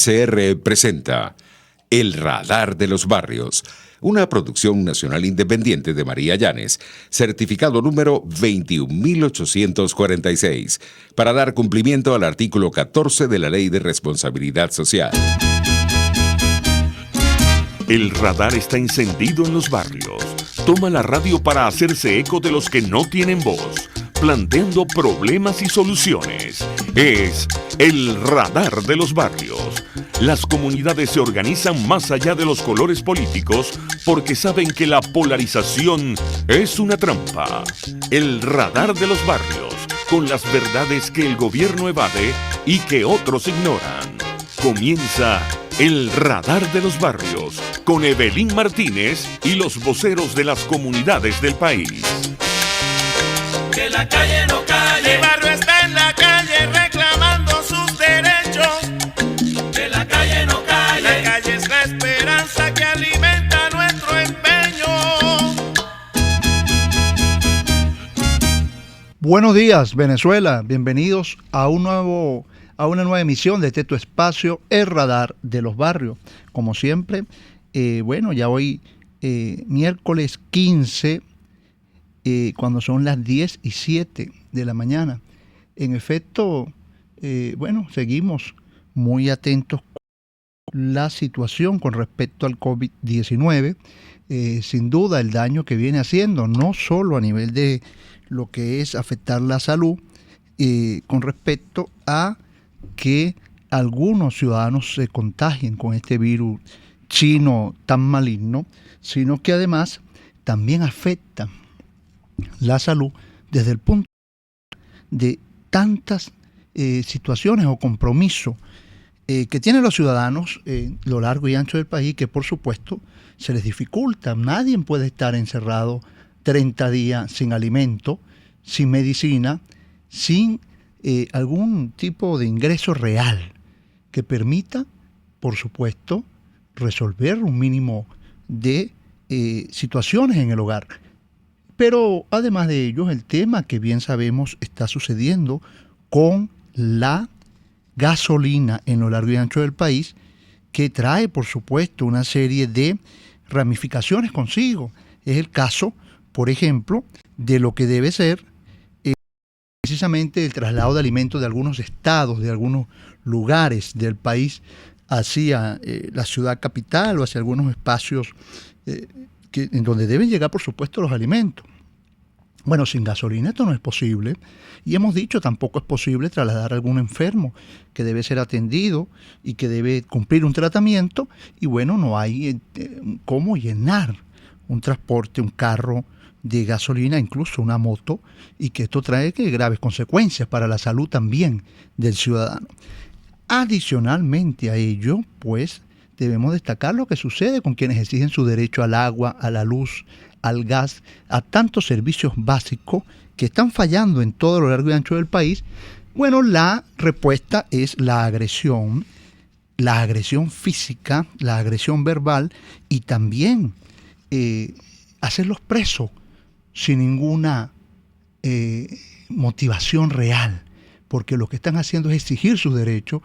CR presenta El Radar de los Barrios, una producción nacional independiente de María Llanes, certificado número 21846, para dar cumplimiento al artículo 14 de la Ley de Responsabilidad Social. El radar está encendido en los barrios. Toma la radio para hacerse eco de los que no tienen voz, planteando problemas y soluciones. Es el radar de los barrios. Las comunidades se organizan más allá de los colores políticos porque saben que la polarización es una trampa. El radar de los barrios, con las verdades que el gobierno evade y que otros ignoran. Comienza el radar de los barrios con Evelyn Martínez y los voceros de las comunidades del país. Que la calle no calle, el barrio está en la calle reclamando sus derechos. Que la calle no calle, la calle es la esperanza que alimenta nuestro empeño. Buenos días, Venezuela. Bienvenidos a una nueva emisión de este tu espacio, El Radar de los Barrios. Como siempre, ya hoy miércoles 15, cuando son las 10:07 de la mañana. En efecto, seguimos muy atentos a la situación con respecto al COVID-19. Sin duda, el daño que viene haciendo, no solo a nivel de lo que es afectar la salud, con respecto a que algunos ciudadanos se contagien con este virus chino tan maligno, sino que además también afecta la salud desde el punto de tantas situaciones o compromisos que tienen los ciudadanos lo largo y ancho del país, que por supuesto se les dificulta. Nadie puede estar encerrado 30 días sin alimento, sin medicina, sin algún tipo de ingreso real que permita, por supuesto, resolver un mínimo de situaciones en el hogar. Pero además de ello, el tema que bien sabemos está sucediendo con la gasolina en lo largo y ancho del país, que trae, por supuesto, una serie de ramificaciones consigo. Es el caso, por ejemplo, de lo que debe ser precisamente el traslado de alimentos de algunos estados, de algunos lugares del país hacia la ciudad capital o hacia algunos espacios en donde deben llegar, por supuesto, los alimentos. Bueno, sin gasolina esto no es posible, y hemos dicho tampoco es posible trasladar a algún enfermo que debe ser atendido y que debe cumplir un tratamiento, y bueno, no hay cómo llenar un transporte, un carro de gasolina, incluso una moto, y que esto trae graves consecuencias para la salud también del ciudadano. Adicionalmente a ello, pues, debemos destacar lo que sucede con quienes exigen su derecho al agua, a la luz, al gas, a tantos servicios básicos que están fallando en todo lo largo y ancho del país. Bueno, la respuesta es la agresión física, la agresión verbal, y también hacerlos presos sin ninguna motivación real, porque lo que están haciendo es exigir sus derechos,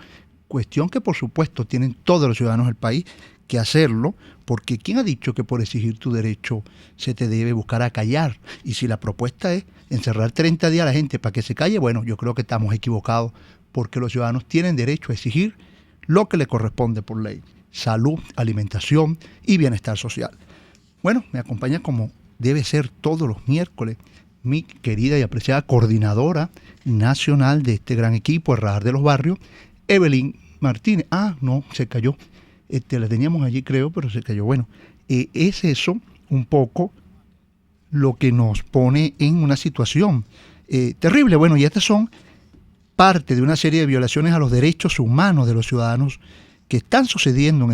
cuestión que por supuesto tienen todos los ciudadanos del país que hacerlo, porque ¿quién ha dicho que por exigir tu derecho se te debe buscar a callar? Y si la propuesta es encerrar 30 días a la gente para que se calle, bueno, yo creo que estamos equivocados, porque los ciudadanos tienen derecho a exigir lo que les corresponde por ley: salud, alimentación y bienestar social. Bueno, me acompaña, como debe ser todos los miércoles, mi querida y apreciada coordinadora nacional de este gran equipo, el Radar de los Barrios, Evelyn Martínez. No, se cayó. La teníamos allí, creo, pero se cayó. Bueno, es eso un poco lo que nos pone en una situación terrible. Bueno, y estas son parte de una serie de violaciones a los derechos humanos de los ciudadanos que están sucediendo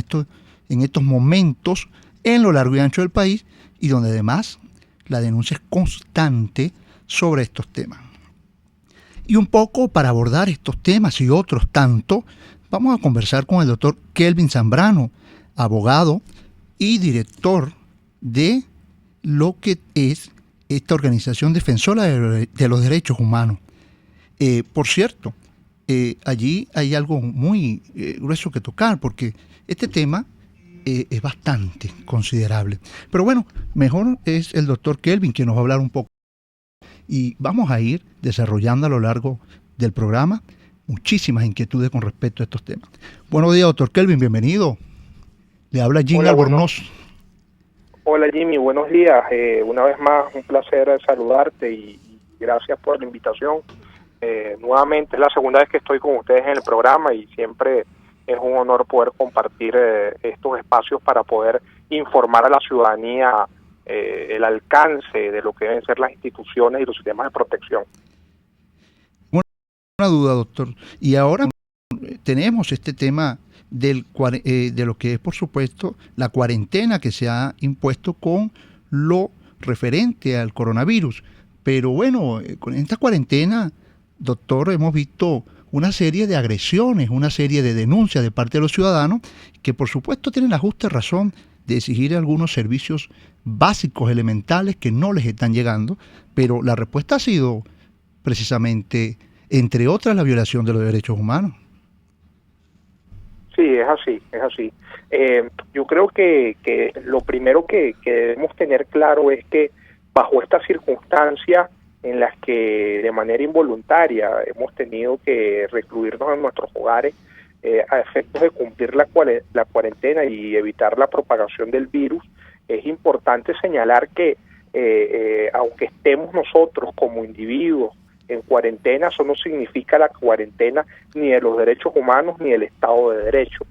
en estos momentos en lo largo y ancho del país, y donde además la denuncia es constante sobre estos temas. Y un poco para abordar estos temas y otros tanto, vamos a conversar con el doctor Kelvin Zambrano, abogado y director de lo que es esta organización defensora de los derechos humanos. Por cierto, allí hay algo muy grueso que tocar, porque este tema es bastante considerable. Pero bueno, mejor es el doctor Kelvin quien nos va a hablar un poco. Y vamos a ir desarrollando a lo largo del programa muchísimas inquietudes con respecto a estos temas. Buenos días, doctor Kelvin, bienvenido. Le habla Jim Albornoz. Hola Jimmy, buenos días. Una vez más, un placer saludarte y gracias por la invitación. Nuevamente es la segunda vez que estoy con ustedes en el programa y siempre es un honor poder compartir estos espacios para poder informar a la ciudadanía el alcance de lo que deben ser las instituciones y los sistemas de protección. Una duda, doctor. Y ahora tenemos este tema de lo que es, por supuesto, la cuarentena que se ha impuesto con lo referente al coronavirus. Pero bueno, con esta cuarentena, doctor, hemos visto una serie de agresiones, una serie de denuncias de parte de los ciudadanos que, por supuesto, tienen la justa razón de exigir algunos servicios básicos, elementales, que no les están llegando, pero la respuesta ha sido precisamente, entre otras, la violación de los derechos humanos. Sí, es así, es así. Yo creo que lo primero que debemos tener claro es que bajo estas circunstancias en las que de manera involuntaria hemos tenido que recluirnos en nuestros hogares a efectos de cumplir la cuarentena y evitar la propagación del virus, es importante señalar que aunque estemos nosotros como individuos en cuarentena, eso no significa la cuarentena ni de los derechos humanos ni del Estado de Derecho.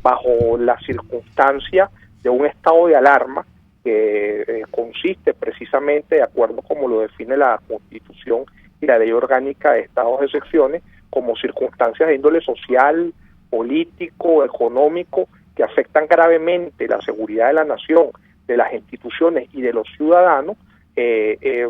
Bajo la circunstancia de un estado de alarma que consiste precisamente, de acuerdo como lo define la Constitución y la Ley Orgánica de Estados de Excepciones, como circunstancias de índole social, político, económico, que afectan gravemente la seguridad de la nación, de las instituciones y de los ciudadanos.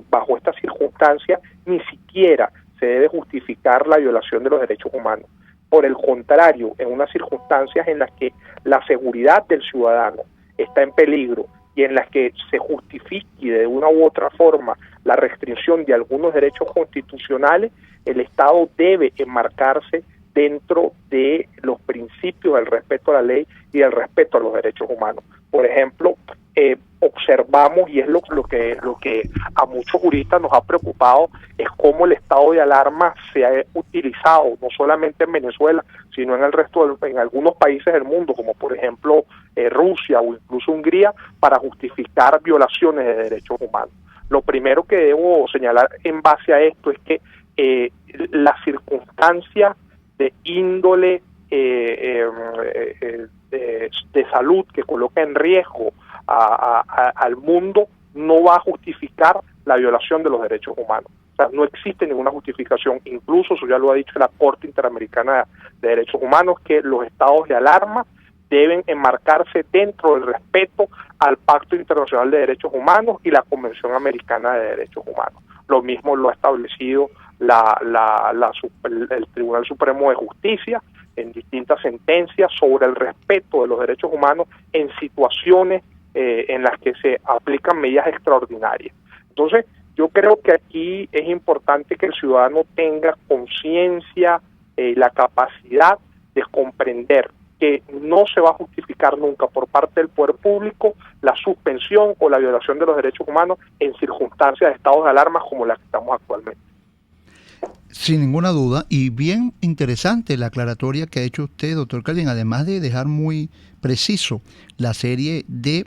Bajo estas circunstancias ni siquiera se debe justificar la violación de los derechos humanos. Por el contrario, en unas circunstancias en las que la seguridad del ciudadano está en peligro y en las que se justifique de una u otra forma la restricción de algunos derechos constitucionales, el Estado debe enmarcarse dentro de los principios del respeto a la ley y del respeto a los derechos humanos. Por ejemplo, observamos, y es lo que a muchos juristas nos ha preocupado, es cómo el estado de alarma se ha utilizado no solamente en Venezuela, sino en el resto en algunos países del mundo, como por ejemplo Rusia o incluso Hungría, para justificar violaciones de derechos humanos. Lo primero que debo señalar en base a esto es que las circunstancias de índole de salud que coloca en riesgo al mundo no va a justificar la violación de los derechos humanos. O sea, no existe ninguna justificación, incluso eso ya lo ha dicho la Corte Interamericana de Derechos Humanos, que los estados de alarma deben enmarcarse dentro del respeto al Pacto Internacional de Derechos Humanos y la Convención Americana de Derechos Humanos. Lo mismo lo ha establecido el Tribunal Supremo de Justicia en distintas sentencias sobre el respeto de los derechos humanos en situaciones en las que se aplican medidas extraordinarias. Entonces, yo creo que aquí es importante que el ciudadano tenga conciencia y la capacidad de comprender que no se va a justificar nunca por parte del poder público la suspensión o la violación de los derechos humanos en circunstancias de estados de alarma como las que estamos actualmente. Sin ninguna duda, y bien interesante la aclaratoria que ha hecho usted, doctor Kelvin, además de dejar muy preciso la serie de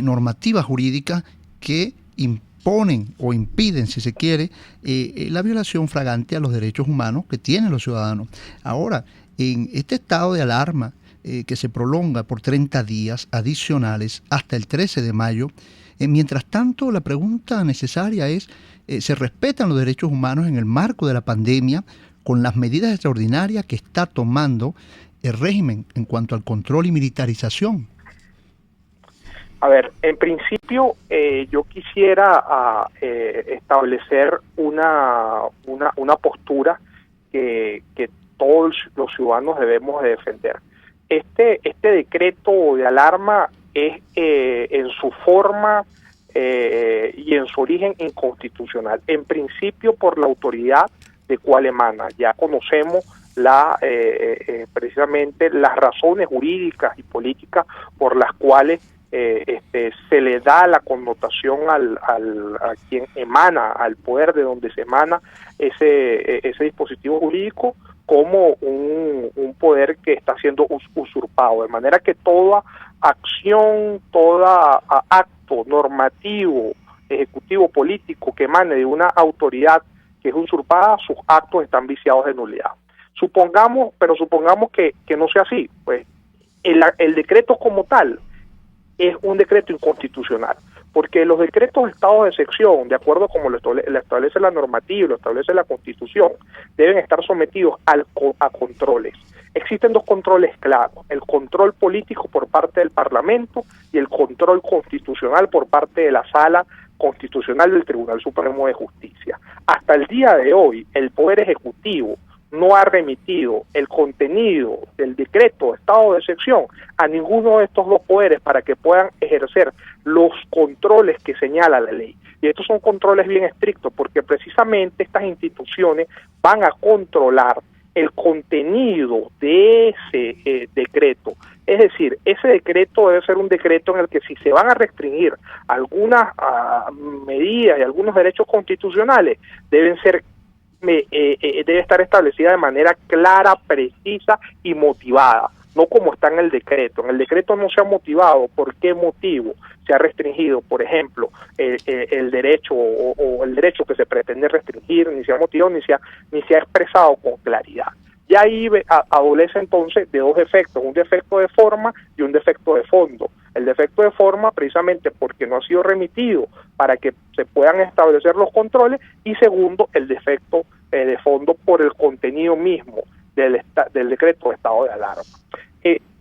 normativas jurídicas que imponen o impiden, si se quiere, la violación flagrante a los derechos humanos que tienen los ciudadanos. Ahora, en este estado de alarma que se prolonga por 30 días adicionales hasta el 13 de mayo, mientras tanto, la pregunta necesaria es, ¿se respetan los derechos humanos en el marco de la pandemia con las medidas extraordinarias que está tomando el régimen en cuanto al control y militarización? A ver, en principio yo quisiera establecer una postura que todos los ciudadanos debemos de defender. Este decreto de alarma es en su forma y en su origen inconstitucional. En principio, por la autoridad de cuál emana. Ya conocemos precisamente las razones jurídicas y políticas por las cuales se le da la connotación a quien emana, al poder de donde se emana ese dispositivo jurídico, como un poder que está siendo usurpado, de manera que toda acción, todo acto normativo, ejecutivo, político que emane de una autoridad que es usurpada, sus actos están viciados de nulidad. Supongamos que no sea así, pues el decreto como tal es un decreto inconstitucional, porque los decretos de estado de excepción, de acuerdo como lo establece la normativa y lo establece la Constitución, deben estar sometidos a controles. Existen dos controles claros: el control político por parte del Parlamento y el control constitucional por parte de la Sala Constitucional del Tribunal Supremo de Justicia. Hasta el día de hoy, el Poder Ejecutivo no ha remitido el contenido del decreto de estado de excepción a ninguno de estos dos poderes para que puedan ejercer los controles que señala la ley. Y estos son controles bien estrictos, porque precisamente estas instituciones van a controlar el contenido de ese decreto. Es decir, ese decreto debe ser un decreto en el que, si se van a restringir algunas medidas y algunos derechos constitucionales, debe estar establecida de manera clara, precisa y motivada, no como está en el decreto. En el decreto no se ha motivado por qué motivo se ha restringido, por ejemplo, el derecho o el derecho que se pretende restringir, ni se ha motivado ni se ha expresado con claridad. Y ahí adolece entonces de dos efectos: un defecto de forma y un defecto de fondo. El defecto de forma, precisamente porque no ha sido remitido para que se puedan establecer los controles, y segundo, el defecto de fondo por el contenido mismo del decreto de estado de alarma.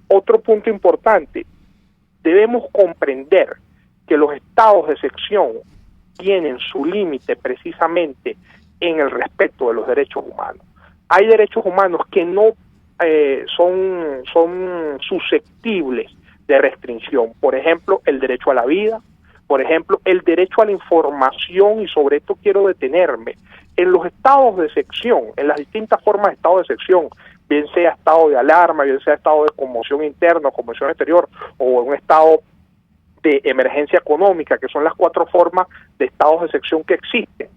Otro punto importante: debemos comprender que los estados de excepción tienen su límite precisamente en el respeto de los derechos humanos. Hay derechos humanos que no son susceptibles de restricción. Por ejemplo, el derecho a la vida, por ejemplo, el derecho a la información, y sobre esto quiero detenerme. En los estados de excepción, en las distintas formas de estado de excepción, bien sea estado de alarma, bien sea estado de conmoción interna o conmoción exterior, o un estado de emergencia económica, que son las 4 formas de estados de excepción que existen,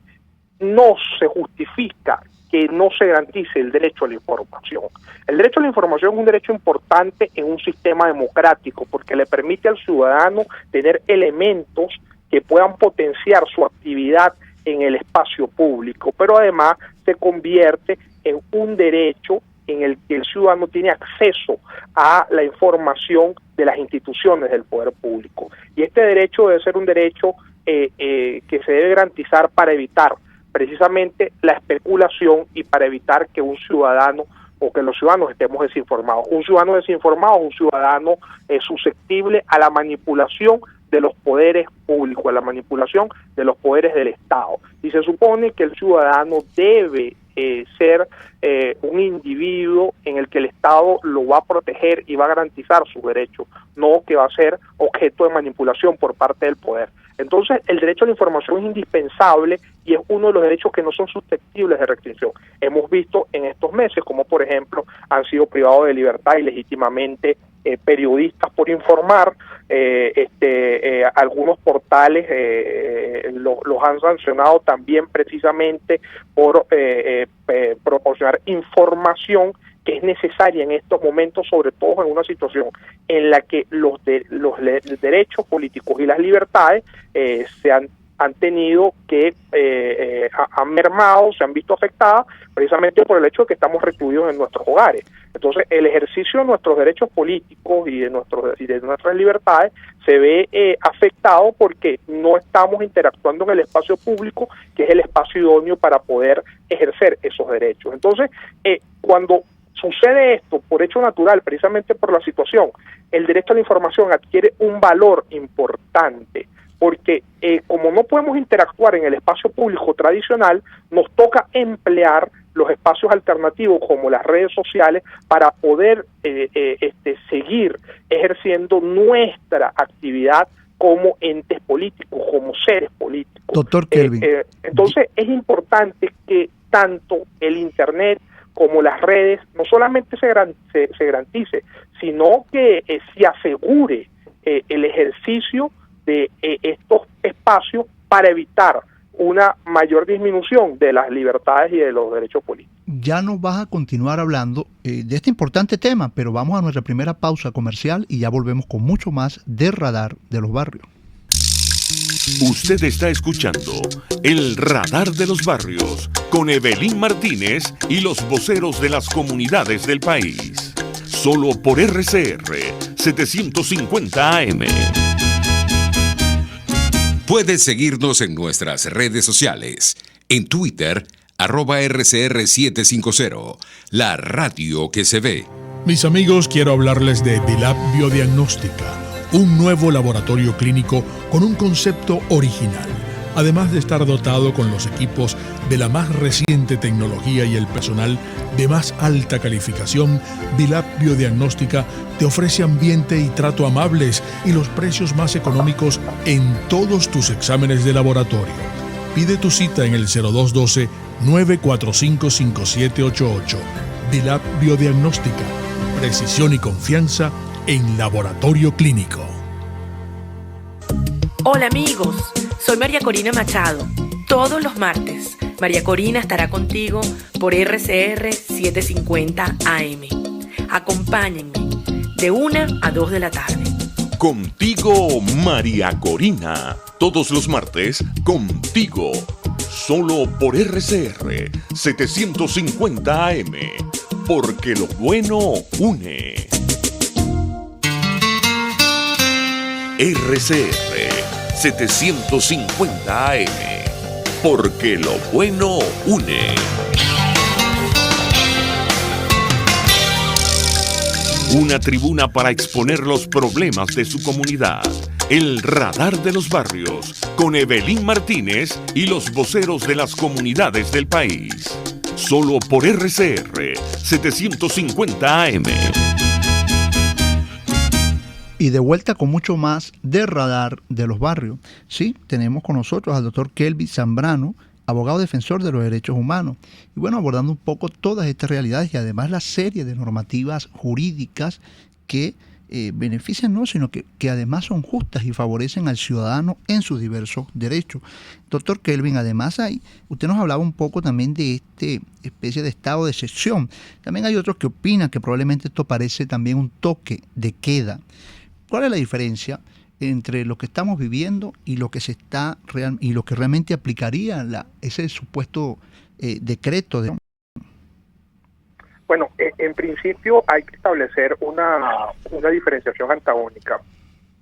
no se justifica que no se garantice el derecho a la información. El derecho a la información es un derecho importante en un sistema democrático, porque le permite al ciudadano tener elementos que puedan potenciar su actividad en el espacio público, pero además se convierte en un derecho en el que el ciudadano tiene acceso a la información de las instituciones del poder público. Y este derecho debe ser un derecho que se debe garantizar para evitar precisamente la especulación y para evitar que un ciudadano o que los ciudadanos estemos desinformados. Un ciudadano desinformado es un ciudadano susceptible a la manipulación de los poderes públicos, a la manipulación de los poderes del Estado. Y se supone que el ciudadano debe ser un individuo en el que el Estado lo va a proteger y va a garantizar sus derechos, no que va a ser objeto de manipulación por parte del poder. Entonces, el derecho a la información es indispensable y es uno de los derechos que no son susceptibles de restricción. Hemos visto en estos meses como, por ejemplo, han sido privados de libertad ilegítimamente periodistas por informar. Algunos portales los han sancionado también precisamente por proporcionar información que es necesaria en estos momentos, sobre todo en una situación en la que los derechos políticos y las libertades se han tenido que han mermado, se han visto afectadas precisamente por el hecho de que estamos recluidos en nuestros hogares. Entonces, el ejercicio de nuestros derechos políticos y de nuestras libertades se ve afectado porque no estamos interactuando en el espacio público, que es el espacio idóneo para poder ejercer esos derechos. Entonces, cuando sucede esto por hecho natural, precisamente por la situación, el derecho a la información adquiere un valor importante, porque como no podemos interactuar en el espacio público tradicional, nos toca emplear los espacios alternativos como las redes sociales para poder seguir ejerciendo nuestra actividad como entes políticos, como seres políticos. Doctor Kelvin. Entonces es importante que tanto el Internet como las redes no solamente se garantice, sino que se asegure el ejercicio de estos espacios para evitar una mayor disminución de las libertades y de los derechos políticos. Ya nos vas a continuar hablando de este importante tema, pero vamos a nuestra primera pausa comercial y ya volvemos con mucho más de Radar de los Barrios. Usted está escuchando El Radar de los Barrios con Evelyn Martínez y los voceros de las comunidades del país. Solo por RCR 750 AM. Puedes seguirnos en nuestras redes sociales. En Twitter, @RCR750, la radio que se ve. Mis amigos, quiero hablarles de Vilap Biodiagnóstica, un nuevo laboratorio clínico con un concepto original. Además de estar dotado con los equipos de la más reciente tecnología y el personal de más alta calificación, Vilap Biodiagnóstica te ofrece ambiente y trato amables y los precios más económicos en todos tus exámenes de laboratorio. Pide tu cita en el 0212-945-5788. Vilap Biodiagnóstica, precisión y confianza en laboratorio clínico. Hola amigos, soy María Corina Machado. Todos los martes, María Corina estará contigo por RCR 750 AM. Acompáñenme de 1 a 2 de la tarde. Contigo, María Corina. Todos los martes, contigo. Solo por RCR 750 AM. Porque lo bueno une. RCR 750 AM. Porque lo bueno une. Una tribuna para exponer los problemas de su comunidad. El Radar de los Barrios, con Evelyn Martínez y los voceros de las comunidades del país. Solo por RCR 750 AM. Y de vuelta con mucho más de Radar de los Barrios. Sí, tenemos con nosotros al doctor Kelvin Zambrano, abogado defensor de los derechos humanos. Y bueno, abordando un poco todas estas realidades y además la serie de normativas jurídicas que benefician, no, sino que además son justas y favorecen al ciudadano en sus diversos derechos. Doctor Kelvin, además usted nos hablaba un poco también de este especie de estado de excepción. También hay otros que opinan que probablemente esto parece también un toque de queda. ¿Cuál es la diferencia entre lo que estamos viviendo y lo que y lo que realmente aplicaría ese supuesto decreto? Bueno, en principio hay que establecer una diferenciación antagónica.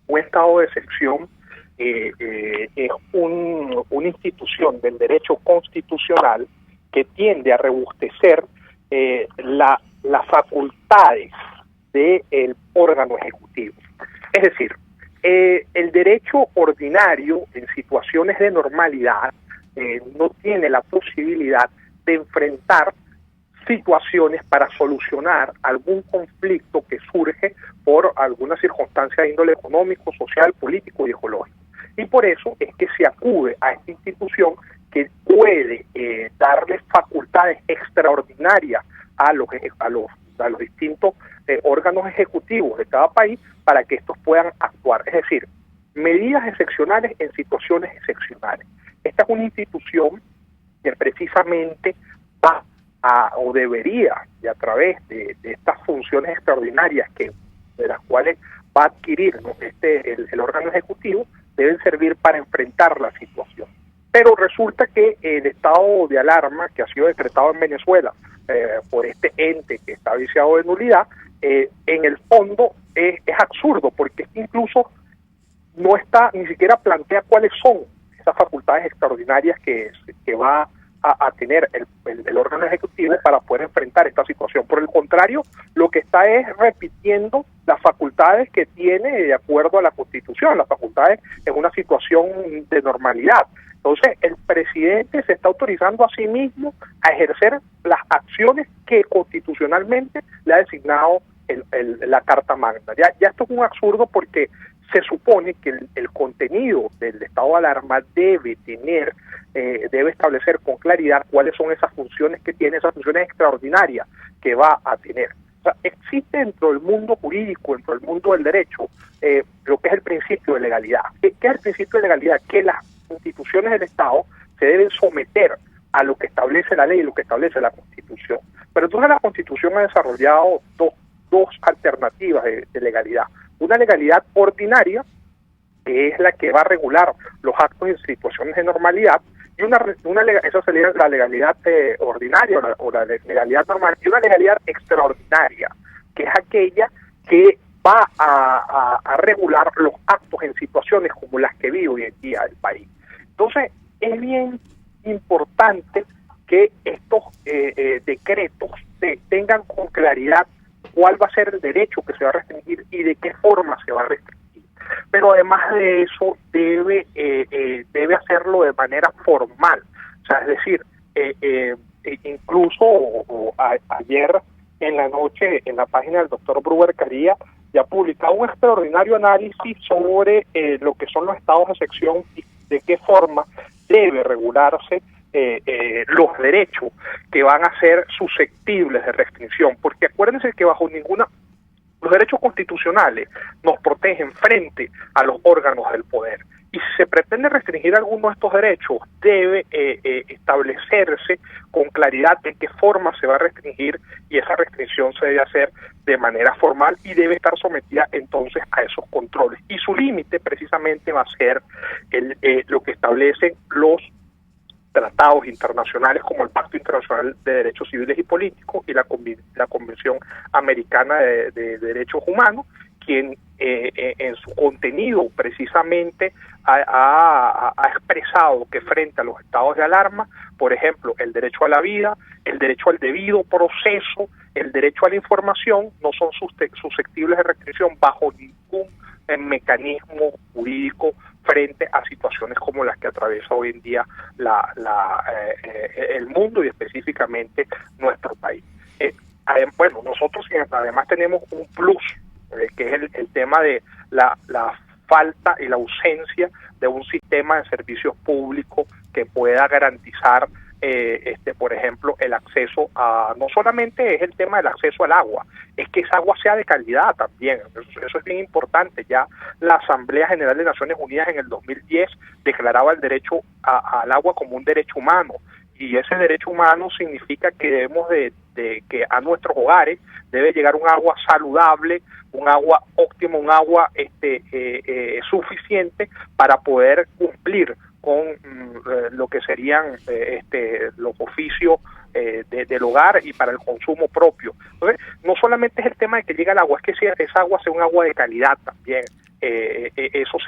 Un estado de excepción es una institución del derecho constitucional que tiende a rebustecer las facultades del órgano ejecutivo. Es decir, el derecho ordinario en situaciones de normalidad no tiene la posibilidad de enfrentar situaciones para solucionar algún conflicto que surge por alguna circunstancia de índole económico, social, político y ecológico. Y por eso es que se acude a esta institución que puede darle facultades extraordinarias a los distintos órganos ejecutivos de cada país para que estos puedan actuar. Es decir, medidas excepcionales en situaciones excepcionales. Esta es una institución que precisamente va o debería, y a través de estas funciones extraordinarias de las cuales va a adquirir, ¿no?, el órgano ejecutivo, deben servir para enfrentar la situación. Pero resulta que el estado de alarma que ha sido decretado en Venezuela por este ente que está viciado de nulidad, en el fondo es absurdo, porque incluso no está, ni siquiera plantea cuáles son esas facultades extraordinarias que va a tener el órgano ejecutivo para poder enfrentar esta situación. Por el contrario, lo que está es repitiendo las facultades que tiene de acuerdo a la Constitución, las facultades en una situación de normalidad. Entonces, el presidente se está autorizando a sí mismo a ejercer las acciones que constitucionalmente le ha designado la Carta Magna. Ya esto es un absurdo, porque se supone que el contenido del estado de alarma debe tener debe establecer con claridad cuáles son esas funciones que tiene, esas funciones extraordinarias que va a tener. O sea, existe dentro del mundo jurídico, dentro del mundo del derecho, lo que es el principio de legalidad. ¿Qué es el principio de legalidad? Que las instituciones del Estado se deben someter a lo que establece la ley y lo que establece la Constitución. Pero entonces la Constitución ha desarrollado dos alternativas de legalidad. Una legalidad ordinaria, que es la que va a regular los actos en situaciones de normalidad, y esa sería la legalidad ordinaria o la legalidad normal, y una legalidad extraordinaria, que es aquella que va a regular los actos en situaciones como las que vive hoy en día el país. Entonces, es bien importante que estos decretos tengan con claridad cuál va a ser el derecho que se va a restringir y de qué forma se va a restringir. Pero además de eso, debe hacerlo de manera formal. O sea, es decir, incluso ayer en la noche, en la página del doctor Bruber Caría, ya publicaba un extraordinario análisis sobre lo que son los estados de excepción y de qué forma debe regularse los derechos que van a ser susceptibles de restricción, porque acuérdense que los derechos constitucionales nos protegen frente a los órganos del poder, y si se pretende restringir alguno de estos derechos, debe establecerse con claridad de qué forma se va a restringir, y esa restricción se debe hacer de manera formal y debe estar sometida entonces a esos controles, y su límite precisamente va a ser lo que establecen los tratados internacionales como el Pacto Internacional de Derechos Civiles y Políticos y la Convención Americana de Derechos Humanos, quien en su contenido precisamente ha expresado que frente a los estados de alarma, por ejemplo, el derecho a la vida, el derecho al debido proceso, el derecho a la información, no son susceptibles de restricción bajo ningún mecanismo jurídico frente a situaciones como las que atraviesa hoy en día el mundo y específicamente nuestro país. Bueno, nosotros además tenemos un plus, que es el tema de la falta y la ausencia de un sistema de servicios públicos que pueda garantizar por ejemplo, el acceso a, no solamente es el tema del acceso al agua, es que esa agua sea de calidad también. Eso es bien importante. Ya la Asamblea General de Naciones Unidas en el 2010 declaraba el derecho al agua como un derecho humano, y ese derecho humano significa que debemos de que a nuestros hogares debe llegar un agua saludable, un agua óptima, un agua suficiente para poder cumplir con lo que serían los oficios del hogar y para el consumo propio. Entonces, no solamente es el tema de que llegue el agua, es que esa agua sea un agua de calidad también. Eso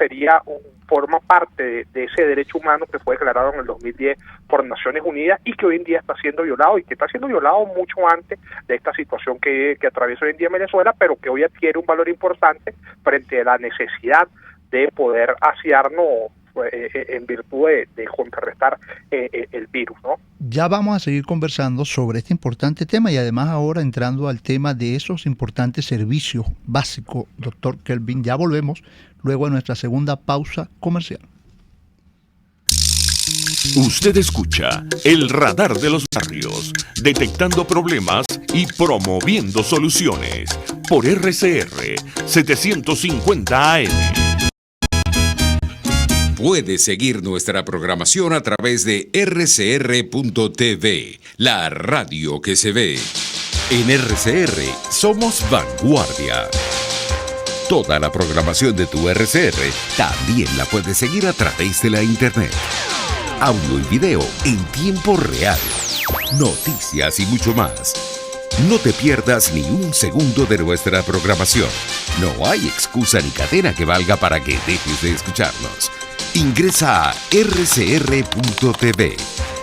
forma parte de ese derecho humano que fue declarado en el 2010 por Naciones Unidas y que hoy en día está siendo violado, y que está siendo violado mucho antes de esta situación que atraviesa hoy en día Venezuela, pero que hoy adquiere un valor importante frente a la necesidad de poder asearnos en virtud de contrarrestar el virus, ¿no? Ya vamos a seguir conversando sobre este importante tema, y además ahora entrando al tema de esos importantes servicios básicos, doctor Kelvin. Ya volvemos luego de nuestra segunda pausa comercial. Usted escucha el Radar de los Barrios, detectando problemas y promoviendo soluciones por RCR 750 AM. Puede seguir nuestra programación a través de rcr.tv, la radio que se ve. En RCR somos vanguardia. Toda la programación de tu RCR también la puedes seguir a través de la internet. Audio y video en tiempo real, noticias y mucho más. No te pierdas ni un segundo de nuestra programación. No hay excusa ni cadena que valga para que dejes de escucharnos. Ingresa a rcr.tv,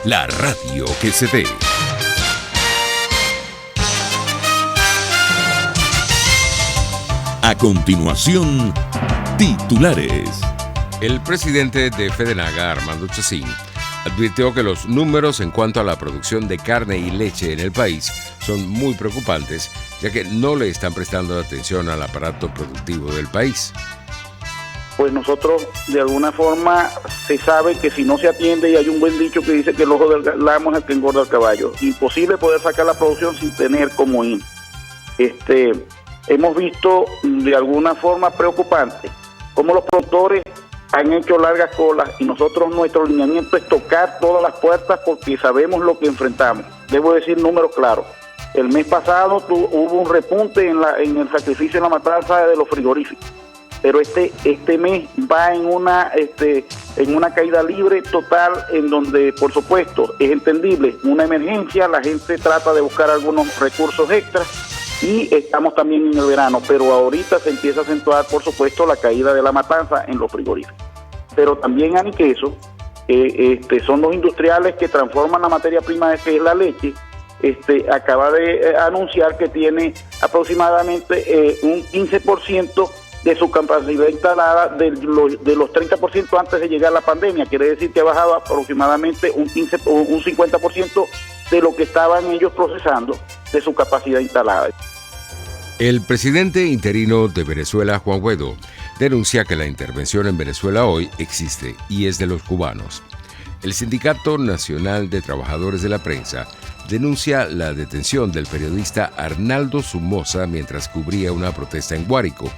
la radio que se ve. A continuación, titulares. El presidente de FEDENAGA, Armando Chacín, advirtió que los números en cuanto a la producción de carne y leche en el país son muy preocupantes, ya que no le están prestando atención al aparato productivo del país. pues nosotros de alguna forma se sabe que si no se atiende, y hay un buen dicho que dice que el ojo del amo es el que engorda al caballo, imposible poder sacar la producción sin tener como ir. Hemos visto de alguna forma preocupante cómo los productores han hecho largas colas, y nosotros, nuestro lineamiento es tocar todas las puertas porque sabemos lo que enfrentamos. Debo decir números claros. El mes pasado hubo un repunte en el sacrificio, en la matanza de los frigoríficos, pero este mes va en una caída libre total, en donde, por supuesto, es entendible, una emergencia, la gente trata de buscar algunos recursos extras, y estamos también en el verano, pero ahorita se empieza a acentuar, por supuesto, la caída de la matanza en los frigoríficos. Pero también Aniqueso, son los industriales que transforman la materia prima, que es la leche. Acaba de anunciar que tiene aproximadamente un 15% de su capacidad instalada de los 30% antes de llegar la pandemia. Quiere decir que ha bajado aproximadamente un 50% de lo que estaban ellos procesando de su capacidad instalada. El presidente interino de Venezuela, Juan Guaidó, denuncia que la intervención en Venezuela hoy existe y es de los cubanos. El Sindicato Nacional de Trabajadores de la Prensa denuncia la detención del periodista Arnaldo Somoza mientras cubría una protesta en Guárico.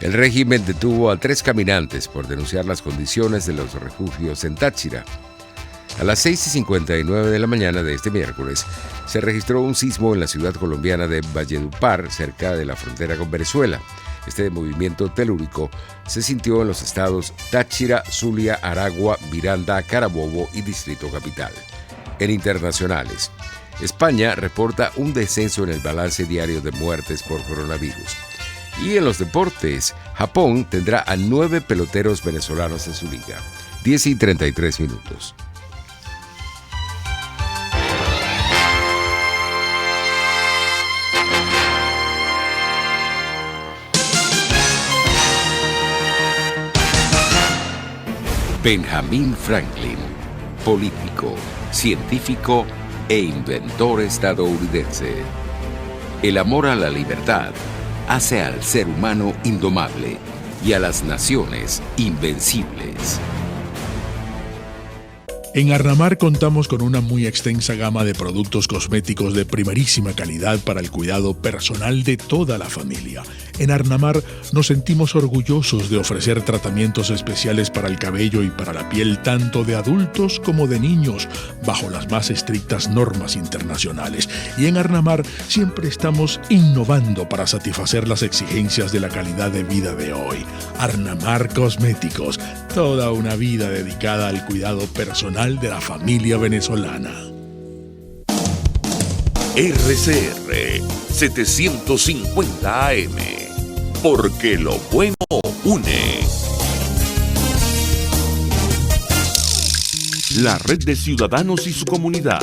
El régimen detuvo a 3 caminantes por denunciar las condiciones de los refugios en Táchira. A las 6:59 de la mañana de este miércoles se registró un sismo en la ciudad colombiana de Valledupar, cerca de la frontera con Venezuela. Este movimiento telúrico se sintió en los estados Táchira, Zulia, Aragua, Miranda, Carabobo y Distrito Capital. En internacionales, España reporta un descenso en el balance diario de muertes por coronavirus. Y en los deportes, Japón tendrá a 9 peloteros venezolanos en su liga. 10:33. Benjamin Franklin, político, científico e inventor estadounidense. El amor a la libertad hace al ser humano indomable y a las naciones invencibles. En Arnamar contamos con una muy extensa gama de productos cosméticos de primerísima calidad para el cuidado personal de toda la familia. En Arnamar nos sentimos orgullosos de ofrecer tratamientos especiales para el cabello y para la piel tanto de adultos como de niños, bajo las más estrictas normas internacionales. Y en Arnamar siempre estamos innovando para satisfacer las exigencias de la calidad de vida de hoy. Arnamar Cosméticos, toda una vida dedicada al cuidado personal de la familia venezolana. RCR 750 AM, porque lo bueno une. La red de ciudadanos y su comunidad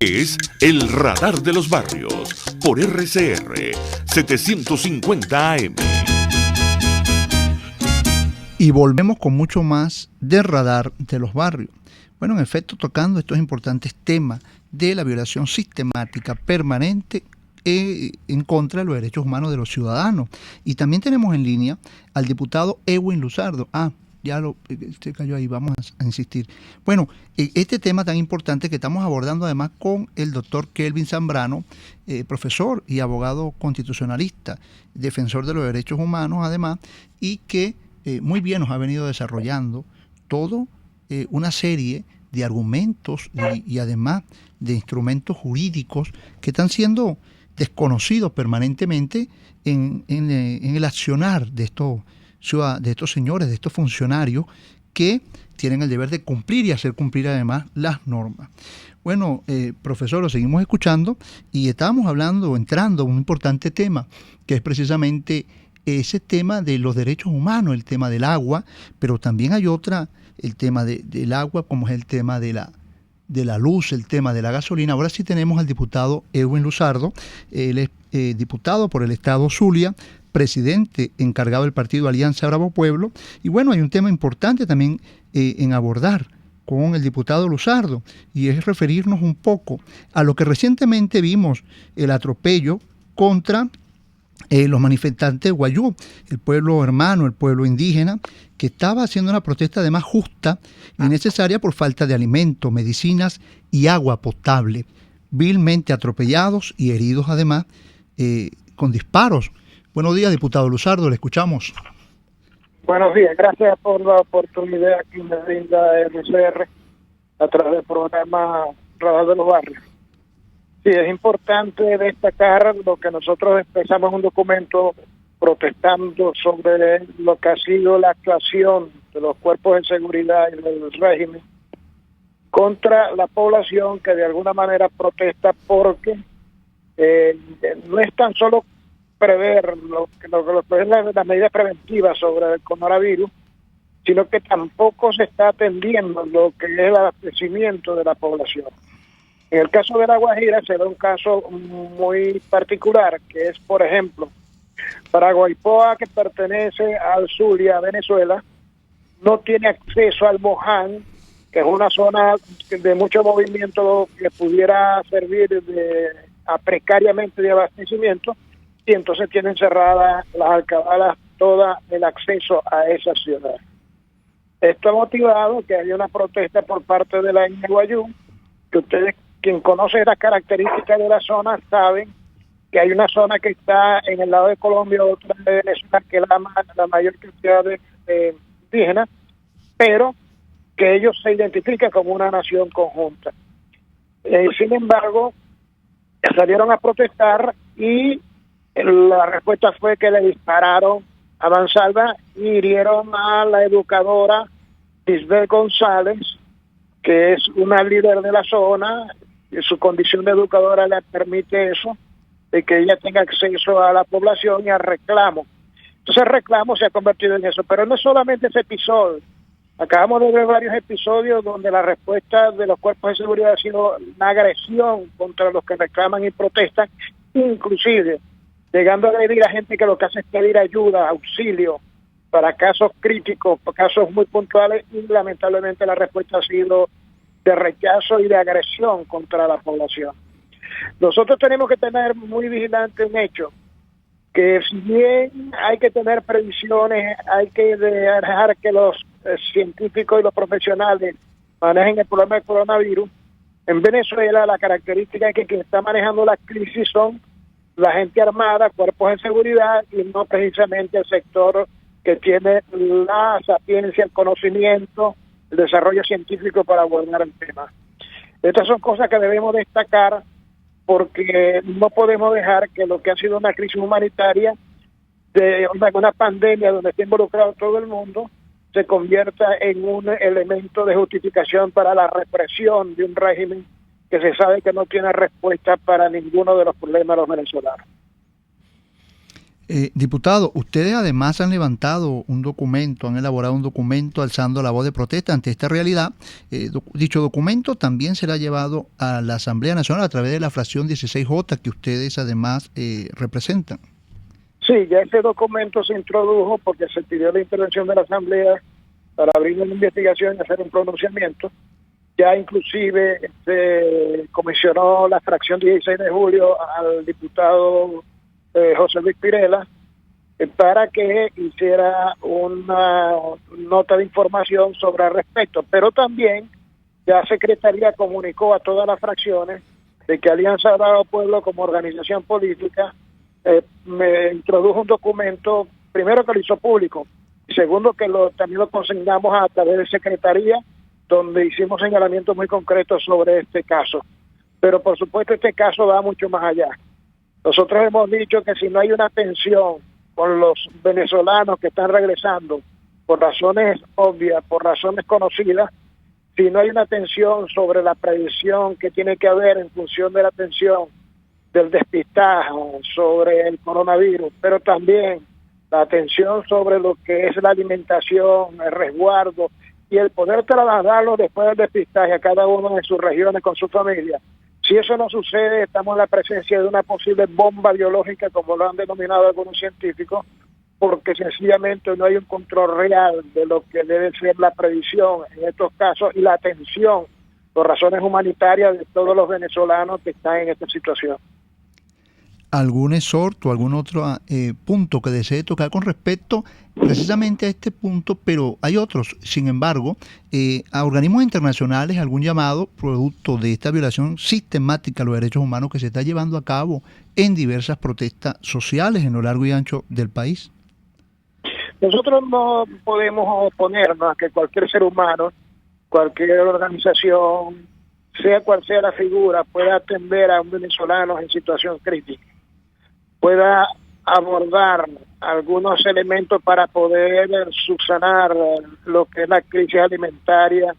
es el Radar de los Barrios por RCR 750 AM. Y volvemos con mucho más de Radar de los Barrios. Bueno, en efecto, tocando estos importantes temas de la violación sistemática permanente en contra de los derechos humanos de los ciudadanos. Y también tenemos en línea al diputado Edwin Luzardo. Se cayó ahí, vamos a insistir. Bueno, este tema tan importante que estamos abordando además con el doctor Kelvin Zambrano, profesor y abogado constitucionalista, defensor de los derechos humanos además, y que muy bien nos ha venido desarrollando todo una serie de argumentos y además de instrumentos jurídicos que están siendo desconocidos permanentemente en el accionar de estos señores, de estos funcionarios que tienen el deber de cumplir y hacer cumplir además las normas. Bueno, profesor, lo seguimos escuchando y estábamos entrando a un importante tema, que es precisamente ese tema de los derechos humanos, el tema del agua, pero también hay el tema del agua, como es el tema de la luz, el tema de la gasolina. Ahora sí tenemos al diputado Edwin Luzardo. Él es diputado por el estado Zulia, presidente encargado del partido Alianza Bravo Pueblo. Y bueno, hay un tema importante también en abordar con el diputado Luzardo, y es referirnos un poco a lo que recientemente vimos, el atropello contra los manifestantes guayú, el pueblo hermano, el pueblo indígena, que estaba haciendo una protesta además justa y necesaria por falta de alimentos, medicinas y agua potable, vilmente atropellados y heridos además con disparos. Buenos días, diputado Luzardo, le escuchamos. Buenos días, gracias por la oportunidad que me brinda RCR a través del programa Radar de los Barrios. Sí, es importante destacar lo que nosotros expresamos en un documento protestando sobre lo que ha sido la actuación de los cuerpos de seguridad y del régimen contra la población que de alguna manera protesta porque no es tan solo prever lo que es las medidas preventivas sobre el coronavirus, sino que tampoco se está atendiendo lo que es el abastecimiento de la población. En el caso de La Guajira se da un caso muy particular, que es, por ejemplo, para Guaipoa, que pertenece al Zulia, Venezuela, no tiene acceso al Moján, que es una zona de mucho movimiento que pudiera servir precariamente de abastecimiento, y entonces tienen cerradas las alcabalas todo el acceso a esa ciudad. Esto ha motivado que haya una protesta por parte de la etnia guayú, que ustedes, quien conoce las características de la zona, saben que hay una zona que está en el lado de Colombia, otra de Venezuela, que es la mayor cantidad de indígenas, pero que ellos se identifican como una nación conjunta. Sin embargo, salieron a protestar y la respuesta fue que le dispararon a mansalva y hirieron a la educadora Lisbeth González, que es una líder de la zona, y su condición de educadora le permite eso, de que ella tenga acceso a la población y al reclamo. Entonces el reclamo se ha convertido en eso, pero no es solamente ese episodio. Acabamos de ver varios episodios donde la respuesta de los cuerpos de seguridad ha sido una agresión contra los que reclaman y protestan, inclusive llegando a agredir a gente que lo que hace es pedir ayuda, auxilio, para casos críticos, casos muy puntuales, y lamentablemente la respuesta ha sido de rechazo y de agresión contra la población. Nosotros tenemos que tener muy vigilante un hecho, que si bien hay que tener previsiones, hay que dejar que los científicos y los profesionales manejen el problema del coronavirus. En Venezuela la característica es que quien está manejando la crisis son la gente armada, cuerpos de seguridad, y no precisamente el sector que tiene la sapiencia, el conocimiento, el desarrollo científico para abordar el tema. Estas son cosas que debemos destacar, porque no podemos dejar que lo que ha sido una crisis humanitaria, de una pandemia donde está involucrado todo el mundo, se convierta en un elemento de justificación para la represión de un régimen que se sabe que no tiene respuesta para ninguno de los problemas de los venezolanos. Diputado, ustedes además han levantado un documento, han elaborado un documento alzando la voz de protesta ante esta realidad. Dicho documento también será llevado a la Asamblea Nacional a través de la fracción 16J que ustedes además representan. Sí, ya ese documento se introdujo porque se pidió la intervención de la Asamblea para abrir una investigación y hacer un pronunciamiento. Ya inclusive se comisionó la fracción 16 de julio al diputado José Luis Pirela para que hiciera una nota de información sobre el respecto, pero también ya Secretaría comunicó a todas las fracciones de que Alianza Bravo Pueblo como organización política me introdujo un documento, primero que lo hizo público, y segundo que también lo consignamos a través de Secretaría, donde hicimos señalamientos muy concretos sobre este caso. Pero por supuesto este caso va mucho más allá. Nosotros hemos dicho que si no hay una atención con los venezolanos que están regresando, por razones obvias, por razones conocidas, si no hay una atención sobre la prevención que tiene que haber en función de la atención del despistaje sobre el coronavirus, pero también la atención sobre lo que es la alimentación, el resguardo y el poder trasladarlo después del despistaje a cada uno de sus regiones con su familia. Si eso no sucede, estamos en la presencia de una posible bomba biológica, como lo han denominado algunos científicos, porque sencillamente no hay un control real de lo que debe ser la previsión en estos casos y la atención por razones humanitarias de todos los venezolanos que están en esta situación. ¿Algún exhorto, algún otro punto que desee tocar con respecto precisamente a este punto? Pero hay otros. Sin embargo, a organismos internacionales, algún llamado producto de esta violación sistemática a los derechos humanos que se está llevando a cabo en diversas protestas sociales en lo largo y ancho del país. Nosotros no podemos oponernos a que cualquier ser humano, cualquier organización, sea cual sea la figura, pueda atender a un venezolano en situación crítica, pueda abordar algunos elementos para poder subsanar lo que es la crisis alimentaria,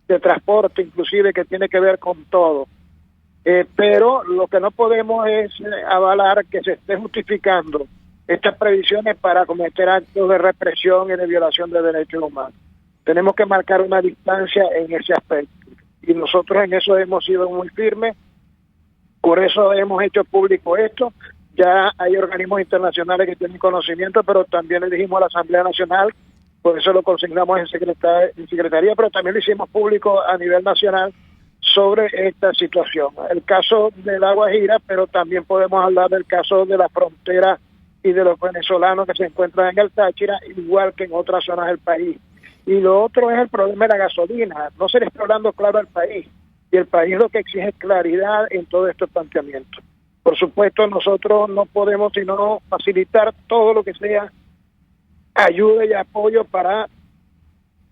de transporte, inclusive, que tiene que ver con todo. Pero lo que no podemos es avalar que se esté justificando estas previsiones para cometer actos de represión y de violación de derechos humanos. Tenemos que marcar una distancia en ese aspecto. Y nosotros en eso hemos sido muy firmes, por eso hemos hecho público esto. Ya hay organismos internacionales que tienen conocimiento, pero también le dijimos a la Asamblea Nacional, por eso lo consignamos en Secretaría, pero también lo hicimos público a nivel nacional sobre esta situación. El caso de La Guajira, pero también podemos hablar del caso de la frontera y de los venezolanos que se encuentran en el Táchira, igual que en otras zonas del país. Y lo otro es el problema de la gasolina. No se le está hablando claro al país, y el país lo que exige es claridad en todos estos planteamientos. Por supuesto, nosotros no podemos sino facilitar todo lo que sea ayuda y apoyo para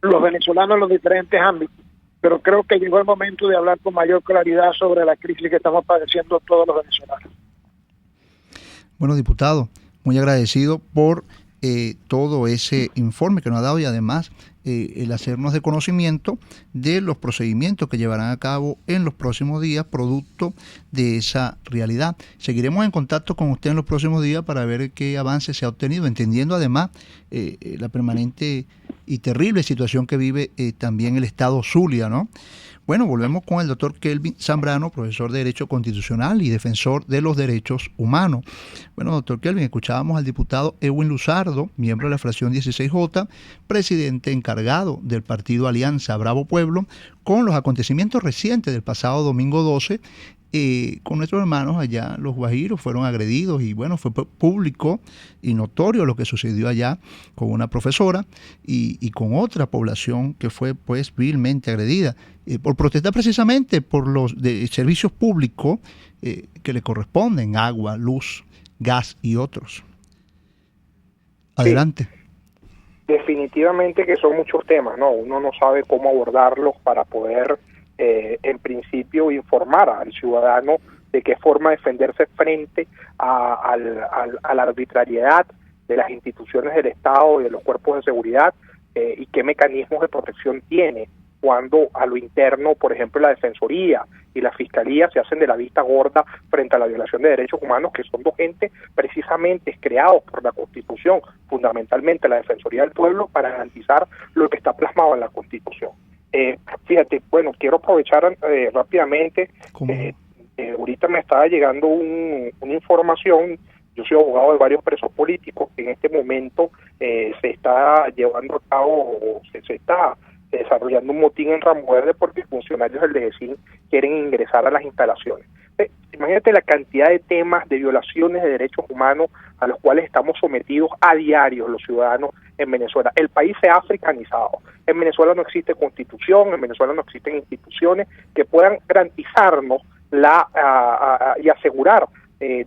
los venezolanos en los diferentes ámbitos, pero creo que llegó el momento de hablar con mayor claridad sobre la crisis que estamos padeciendo todos los venezolanos. Bueno, diputado, muy agradecido por todo ese informe que nos ha dado y además el hacernos de conocimiento de los procedimientos que llevarán a cabo en los próximos días producto de esa realidad. Seguiremos en contacto con usted en los próximos días para ver qué avance se ha obtenido, entendiendo además la permanente y terrible situación que vive también el Estado Zulia, ¿no? Bueno, volvemos con el doctor Kelvin Zambrano, profesor de Derecho Constitucional y defensor de los derechos humanos. Bueno, doctor Kelvin, escuchábamos al diputado Edwin Luzardo, miembro de la fracción 16J, presidente encargado del partido Alianza Bravo Pueblo, con los acontecimientos recientes del pasado domingo 12, con nuestros hermanos allá, los guajiros, fueron agredidos y bueno, fue público y notorio lo que sucedió allá con una profesora y con otra población que fue pues vilmente agredida por protestar precisamente por los servicios públicos que le corresponden, agua, luz, gas y otros. Adelante. Sí. Definitivamente que son muchos temas, ¿no? Uno no sabe cómo abordarlos para poder en principio informar al ciudadano de qué forma defenderse frente a la arbitrariedad de las instituciones del Estado y de los cuerpos de seguridad y qué mecanismos de protección tiene cuando a lo interno, por ejemplo, la Defensoría y la Fiscalía se hacen de la vista gorda frente a la violación de derechos humanos, que son dos entes precisamente creados por la Constitución, fundamentalmente la Defensoría del Pueblo, para garantizar lo que está plasmado en la Constitución. Fíjate, bueno, quiero aprovechar rápidamente, ahorita me estaba llegando una información. Yo soy abogado de varios presos políticos que en este momento se está llevando a cabo, se está desarrollando un motín en Ramo Verde porque funcionarios del DGCIN quieren ingresar a las instalaciones. Imagínate la cantidad de temas de violaciones de derechos humanos a los cuales estamos sometidos a diario los ciudadanos en Venezuela. El país se ha africanizado. En Venezuela no existe constitución, en Venezuela no existen instituciones que puedan garantizarnos y asegurar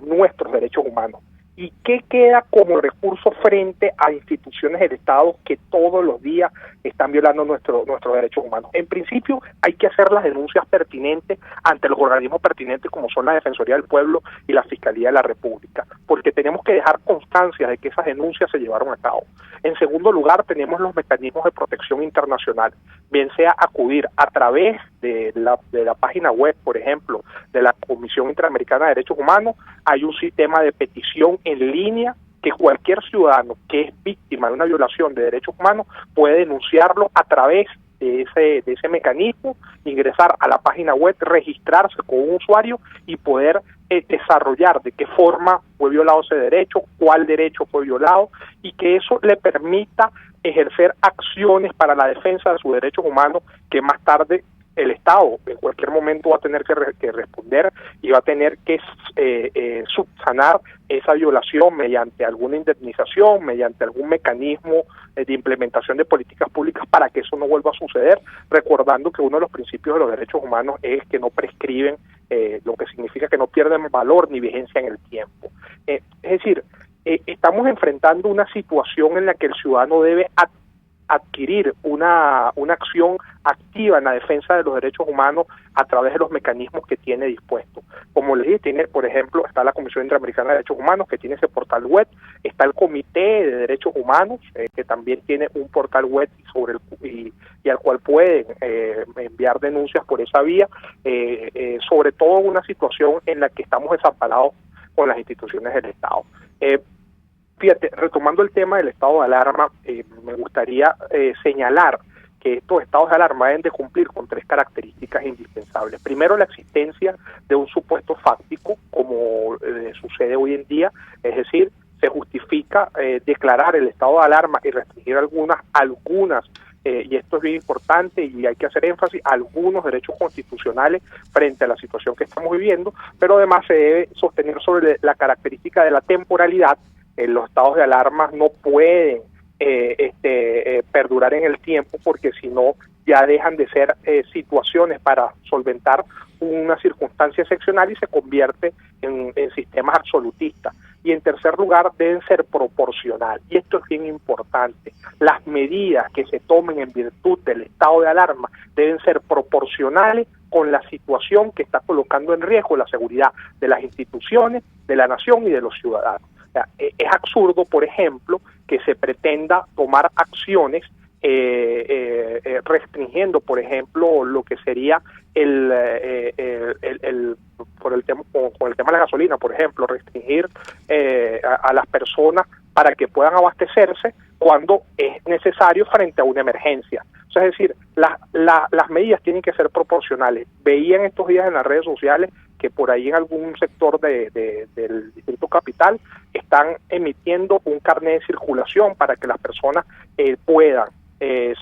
nuestros derechos humanos. ¿Y qué queda como recurso frente a instituciones del Estado que todos los días están violando nuestros derechos humanos? En principio hay que hacer las denuncias pertinentes ante los organismos pertinentes como son la Defensoría del Pueblo y la Fiscalía de la República, porque tenemos que dejar constancia de que esas denuncias se llevaron a cabo. En segundo lugar, tenemos los mecanismos de protección internacional, bien sea acudir a través de la página web, por ejemplo, de la Comisión Interamericana de Derechos Humanos. Hay un sistema de petición en línea que cualquier ciudadano que es víctima de una violación de derechos humanos puede denunciarlo a través de ese mecanismo, ingresar a la página web, registrarse con un usuario y poder desarrollar de qué forma fue violado ese derecho, cuál derecho fue violado, y que eso le permita ejercer acciones para la defensa de sus derechos humanos que más tarde el Estado en cualquier momento va a tener que responder y va a tener que subsanar esa violación mediante alguna indemnización, mediante algún mecanismo de implementación de políticas públicas para que eso no vuelva a suceder, recordando que uno de los principios de los derechos humanos es que no prescriben, lo que significa que no pierden valor ni vigencia en el tiempo. Es decir, estamos enfrentando una situación en la que el ciudadano debe adquirir una acción activa en la defensa de los derechos humanos a través de los mecanismos que tiene dispuestos. Como les dije, tiene, por ejemplo, está la Comisión Interamericana de Derechos Humanos, que tiene ese portal web, está el Comité de Derechos Humanos, que también tiene un portal web y al cual pueden enviar denuncias por esa vía, sobre todo en una situación en la que estamos desamparados con las instituciones del Estado. Fíjate, retomando el tema del estado de alarma, me gustaría señalar que estos estados de alarma deben de cumplir con 3 características indispensables. Primero, la existencia de un supuesto fáctico, como sucede hoy en día, es decir, se justifica declarar el estado de alarma y restringir algunas, y esto es bien importante y hay que hacer énfasis, algunos derechos constitucionales frente a la situación que estamos viviendo, pero además se debe sostener sobre la característica de la temporalidad. Los estados de alarma no pueden perdurar en el tiempo, porque si no ya dejan de ser situaciones para solventar una circunstancia excepcional y se convierte en sistemas absolutistas. Y en tercer lugar, deben ser proporcional. Y esto es bien importante. Las medidas que se tomen en virtud del estado de alarma deben ser proporcionales con la situación que está colocando en riesgo la seguridad de las instituciones, de la nación y de los ciudadanos. O sea, es absurdo, por ejemplo, que se pretenda tomar acciones restringiendo, por ejemplo, lo que sería con el tema de la gasolina, por ejemplo, restringir a las personas para que puedan abastecerse cuando es necesario frente a una emergencia. O sea, es decir, las medidas tienen que ser proporcionales. Veían estos días en las redes sociales que por ahí en algún sector del Distrito Capital están emitiendo un carnet de circulación para que las personas puedan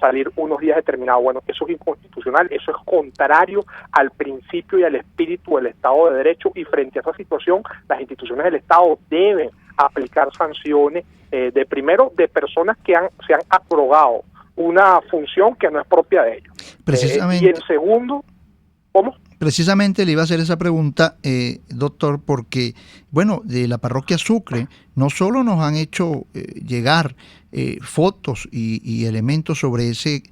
salir unos días determinados. Bueno, eso es inconstitucional, eso es contrario al principio y al espíritu del Estado de Derecho, y frente a esa situación las instituciones del Estado deben aplicar sanciones de personas que se han abrogado una función que no es propia de ellos. Precisamente. Y en segundo, ¿cómo? Precisamente le iba a hacer esa pregunta, doctor, porque, bueno, de la parroquia Sucre no solo nos han hecho llegar fotos y elementos sobre ese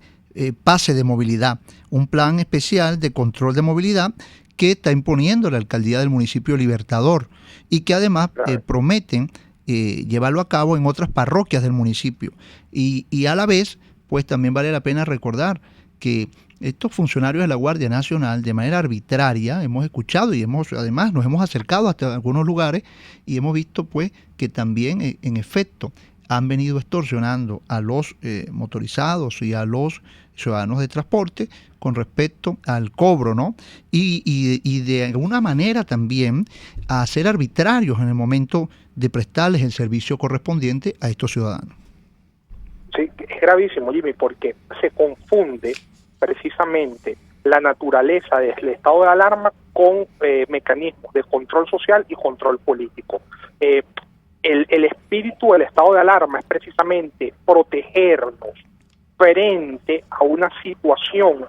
pase de movilidad, un plan especial de control de movilidad que está imponiendo la alcaldía del municipio Libertador y que además prometen llevarlo a cabo en otras parroquias del municipio. Y a la vez, pues también vale la pena recordar que estos funcionarios de la Guardia Nacional, de manera arbitraria, hemos escuchado y además nos hemos acercado hasta algunos lugares y hemos visto pues que también en efecto han venido extorsionando a los motorizados y a los ciudadanos de transporte con respecto al cobro, ¿no? Y de alguna manera también a ser arbitrarios en el momento de prestarles el servicio correspondiente a estos ciudadanos. Sí, es gravísimo, Jimmy, porque se confunde precisamente la naturaleza del estado de alarma con mecanismos de control social y control político. El espíritu del estado de alarma es precisamente protegernos frente a una situación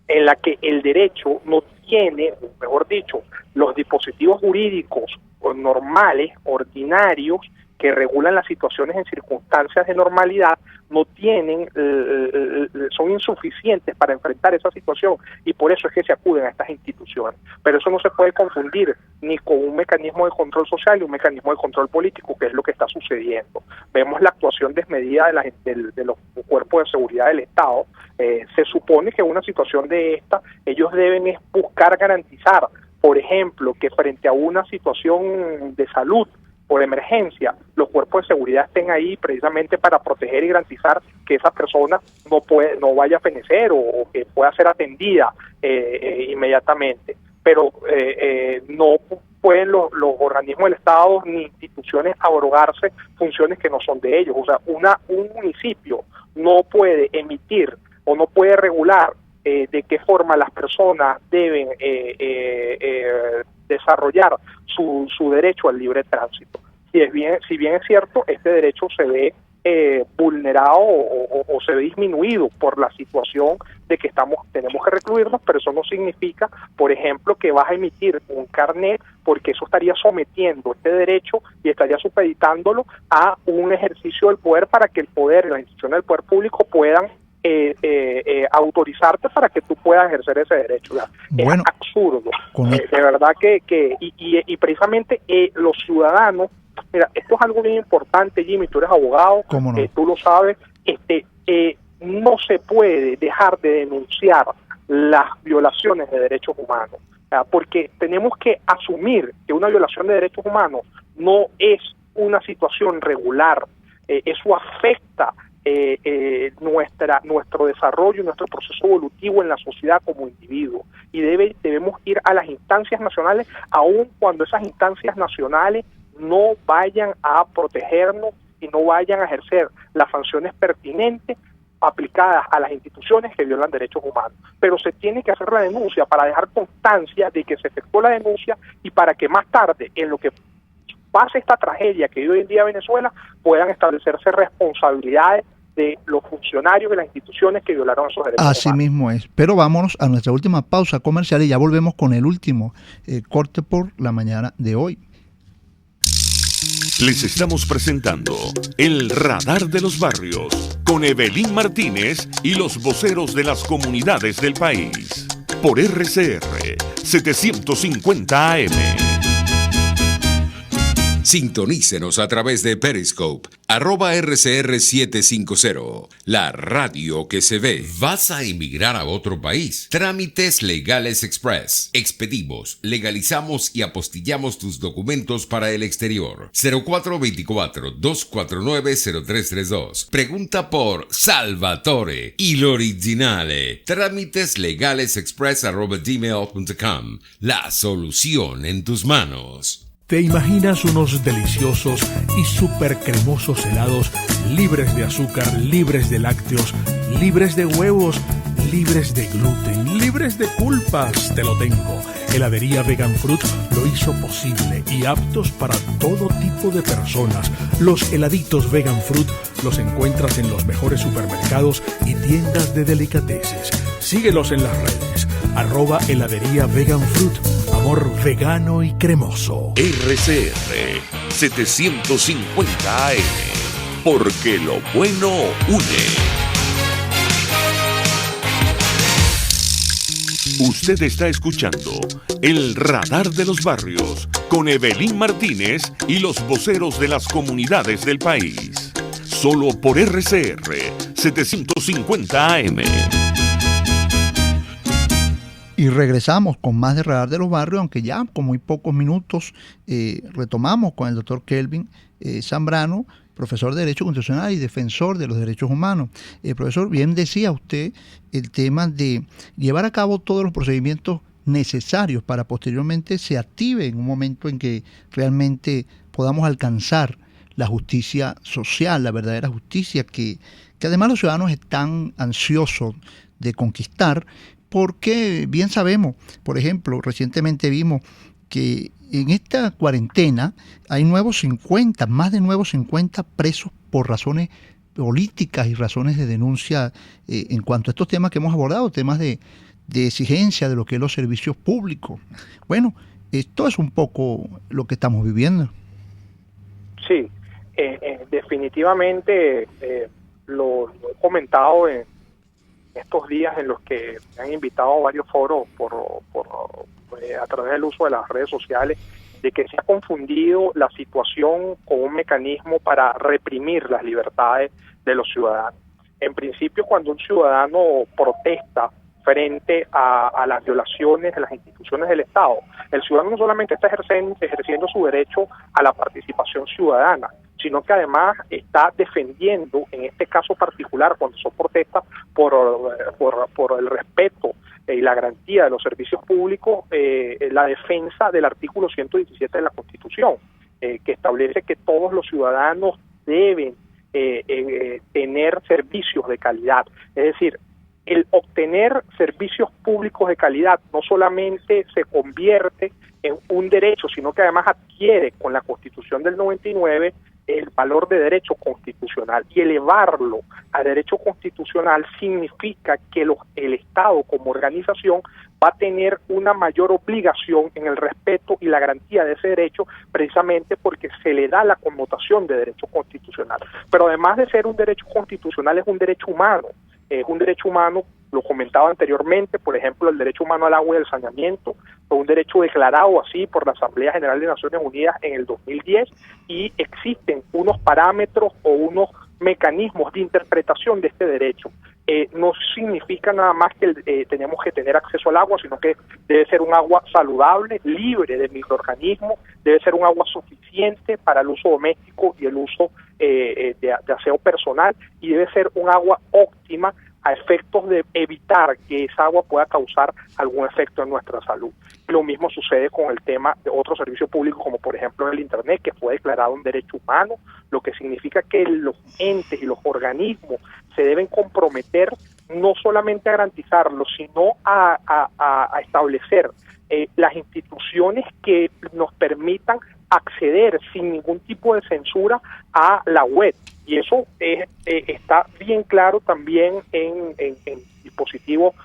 en la que el derecho no tiene, mejor dicho, los dispositivos jurídicos normales, ordinarios, que regulan las situaciones en circunstancias de normalidad, no tienen, son insuficientes para enfrentar esa situación, y por eso es que se acuden a estas instituciones. Pero eso no se puede confundir ni con un mecanismo de control social ni un mecanismo de control político, que es lo que está sucediendo. Vemos la actuación desmedida de los cuerpos de seguridad del Estado. Se supone que en una situación de esta, ellos deben buscar garantizar, por ejemplo, que frente a una situación de salud por emergencia, los cuerpos de seguridad estén ahí precisamente para proteger y garantizar que esa persona no vaya a fenecer o que pueda ser atendida inmediatamente. Pero no pueden los organismos del Estado ni instituciones abrogarse funciones que no son de ellos. O sea, un municipio no puede emitir o no puede regular de qué forma las personas deben desarrollar su derecho al libre tránsito. Si bien es cierto, este derecho se ve vulnerado o se ve disminuido por la situación de que tenemos que recluirnos, pero eso no significa, por ejemplo, que vas a emitir un carnet, porque eso estaría sometiendo este derecho y estaría supeditándolo a un ejercicio del poder para que el poder y las instituciones del poder público puedan autorizarte para que tú puedas ejercer ese derecho. Bueno, es absurdo. De verdad y precisamente los ciudadanos, mira, esto es algo bien importante, Jimmy, tú eres abogado, no? Tú lo sabes, no se puede dejar de denunciar las violaciones de derechos humanos, porque tenemos que asumir que una violación de derechos humanos no es una situación regular, eso afecta nuestro desarrollo y nuestro proceso evolutivo en la sociedad como individuo, y debemos ir a las instancias nacionales, aun cuando esas instancias nacionales no vayan a protegernos y no vayan a ejercer las sanciones pertinentes aplicadas a las instituciones que violan derechos humanos. Pero se tiene que hacer la denuncia para dejar constancia de que se efectuó la denuncia y para que más tarde, en lo que pase esta tragedia que vive hoy en día Venezuela, puedan establecerse responsabilidades de los funcionarios de las instituciones que violaron esos derechos humanos. Así mismo es. Pero vámonos a nuestra última pausa comercial y ya volvemos con el último corte por la mañana de hoy. Les estamos presentando El Radar de los Barrios con Evelyn Martínez y los voceros de las comunidades del país por RCR 750 AM. Sintonícenos a través de Periscope, @RCR750, la radio que se ve. ¿Vas a emigrar a otro país? Trámites Legales Express. Expedimos, legalizamos y apostillamos tus documentos para el exterior. 0424-249-0332. Pregunta por Salvatore y l'originale. Trámites Legales Express @gmail.com. La solución en tus manos. ¿Te imaginas unos deliciosos y súper cremosos helados libres de azúcar, libres de lácteos, libres de huevos, libres de gluten, libres de culpas? Te lo tengo. Heladería Vegan Fruit lo hizo posible y aptos para todo tipo de personas. Los heladitos Vegan Fruit los encuentras en los mejores supermercados y tiendas de delicateces. Síguelos en las redes. @heladería Vegan Fruit. Amor vegano y cremoso. RCR 750 AM, porque lo bueno une. Usted está escuchando El Radar de los Barrios con Evelyn Martínez y los voceros de las comunidades del país. Solo por RCR 750 AM. Y regresamos con más de Radar de los Barrios, aunque ya con muy pocos minutos retomamos con el doctor Kelvin Zambrano, profesor de Derecho Constitucional y defensor de los derechos humanos. Profesor, bien decía usted el tema de llevar a cabo todos los procedimientos necesarios para posteriormente se active en un momento en que realmente podamos alcanzar la justicia social, la verdadera justicia que además los ciudadanos están ansiosos de conquistar, porque bien sabemos, por ejemplo, recientemente vimos que en esta cuarentena hay más de nuevos 50 presos por razones políticas y razones de denuncia en cuanto a estos temas que hemos abordado, temas de exigencia de lo que es los servicios públicos. Bueno, esto es un poco lo que estamos viviendo. Sí, definitivamente lo he comentado en estos días en los que me han invitado a varios foros a través del uso de las redes sociales, de que se ha confundido la situación con un mecanismo para reprimir las libertades de los ciudadanos. En principio, cuando un ciudadano protesta frente a las violaciones de las instituciones del Estado, el ciudadano no solamente está ejerciendo su derecho a la participación ciudadana, sino que además está defendiendo, en este caso particular, cuando son protestas por el respeto y la garantía de los servicios públicos, la defensa del artículo 117 de la Constitución, que establece que todos los ciudadanos deben tener servicios de calidad. Es decir, el obtener servicios públicos de calidad no solamente se convierte en un derecho, sino que además adquiere con la Constitución del 99 el valor de derecho constitucional, y elevarlo a derecho constitucional significa que el Estado como organización va a tener una mayor obligación en el respeto y la garantía de ese derecho, precisamente porque se le da la connotación de derecho constitucional. Pero además de ser un derecho constitucional, es un derecho humano. Es un derecho humano, lo comentaba anteriormente, por ejemplo, el derecho humano al agua y al saneamiento, fue un derecho declarado así por la Asamblea General de Naciones Unidas en el 2010, y existen unos parámetros o unos mecanismos de interpretación de este derecho. No significa nada más que tenemos que tener acceso al agua, sino que debe ser un agua saludable, libre de microorganismos, debe ser un agua suficiente para el uso doméstico y el uso de aseo personal, y debe ser un agua óptima a efectos de evitar que esa agua pueda causar algún efecto en nuestra salud. Lo mismo sucede con el tema de otros servicios públicos, como por ejemplo el Internet, que fue declarado un derecho humano, lo que significa que los entes y los organismos se deben comprometer no solamente a garantizarlo, sino a establecer las instituciones que nos permitan acceder sin ningún tipo de censura a la web. Y eso está bien claro también en dispositivos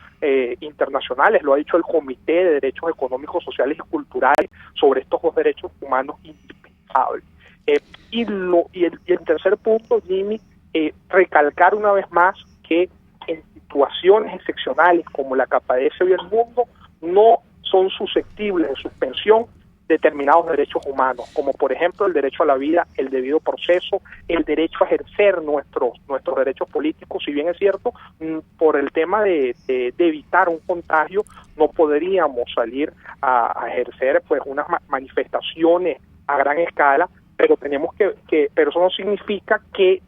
internacionales. Lo ha dicho el Comité de Derechos Económicos, Sociales y Culturales sobre estos dos derechos humanos indispensables. Y el tercer punto, Jimmy, recalcar una vez más que en situaciones excepcionales como la que padece hoy el mundo, no son susceptibles de suspensión determinados derechos humanos, como por ejemplo el derecho a la vida, el debido proceso, el derecho a ejercer nuestros derechos políticos. Si bien es cierto, por el tema de evitar un contagio, no podríamos salir a ejercer pues unas manifestaciones a gran escala, pero tenemos pero eso no significa que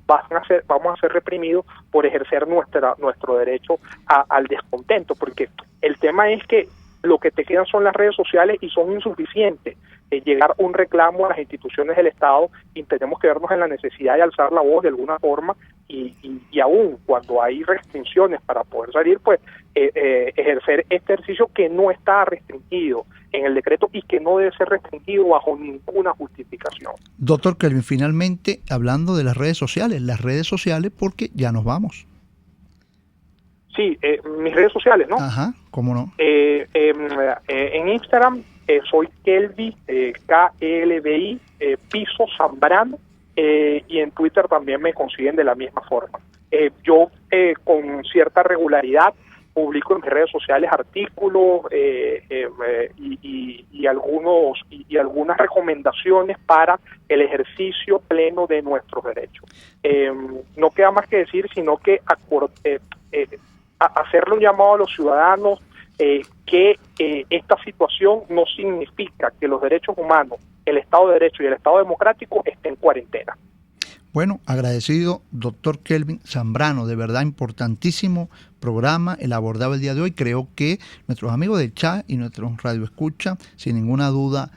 vamos a ser reprimidos por ejercer nuestro derecho al descontento, porque el tema es que lo que te quedan son las redes sociales y son insuficientes. Llegar un reclamo a las instituciones del Estado, y tenemos que vernos en la necesidad de alzar la voz de alguna forma, y aún cuando hay restricciones para poder salir, pues ejercer este ejercicio que no está restringido en el decreto y que no debe ser restringido bajo ninguna justificación. Doctor Kelvin, finalmente hablando de las redes sociales, porque ya nos vamos. Sí, mis redes sociales, ¿no? Ajá, ¿cómo no? En Instagram soy Kelvin, KLBI, piso Zambrano, y en Twitter también me consiguen de la misma forma. Yo con cierta regularidad publico en mis redes sociales artículos y algunas recomendaciones para el ejercicio pleno de nuestros derechos. No queda más que decir, sino que hacerle un llamado a los ciudadanos que esta situación no significa que los derechos humanos, el Estado de Derecho y el Estado democrático estén en cuarentena. Bueno, agradecido, doctor Kelvin Zambrano, de verdad importantísimo programa el abordado el día de hoy. Creo que nuestros amigos del chat y nuestros radioescuchas, sin ninguna duda,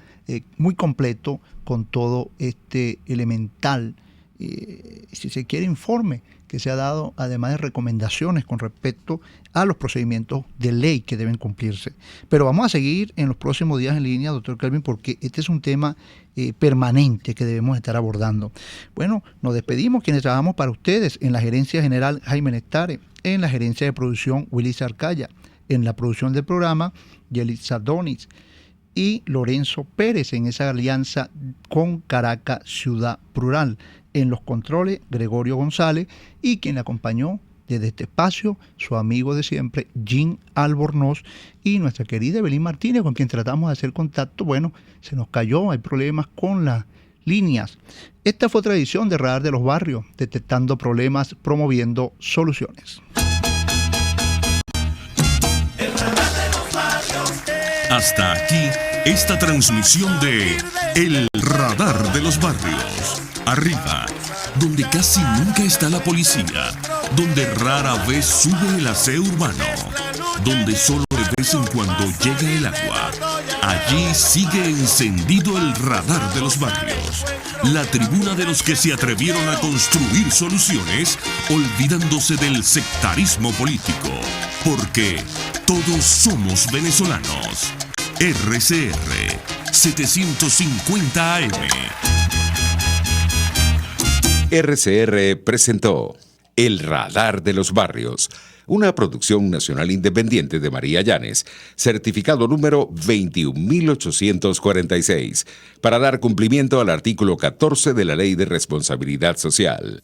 muy completo con todo este elemental, si se quiere, informe que se ha dado, además de recomendaciones con respecto a los procedimientos de ley que deben cumplirse. Pero vamos a seguir en los próximos días en línea, doctor Kelvin, porque este es un tema permanente que debemos estar abordando. Bueno, nos despedimos quienes trabajamos para ustedes en la Gerencia General Jaime Nestare, en la Gerencia de Producción Willy Sarcaya, en la producción del programa Yelitza Donis y Lorenzo Pérez, en esa alianza con Caracas Ciudad Plural. En los controles, Gregorio González, y quien le acompañó desde este espacio, su amigo de siempre, Jim Albornoz, y nuestra querida Evelyn Martínez, con quien tratamos de hacer contacto. Bueno, se nos cayó, hay problemas con las líneas. Esta fue otra edición de Radar de los Barrios, detectando problemas, promoviendo soluciones. Hasta aquí esta transmisión de El Radar de los Barrios. Arriba, donde casi nunca está la policía, donde rara vez sube el aseo urbano, donde solo de vez en cuando llega el agua. Allí sigue encendido el radar de los barrios. la tribuna de los que se atrevieron a construir soluciones, olvidándose del sectarismo político, porque todos somos venezolanos. RCR 750 AM. RCR presentó El Radar de los Barrios, una producción nacional independiente de María Llanes, certificado número 21846, para dar cumplimiento al artículo 14 de la Ley de Responsabilidad Social.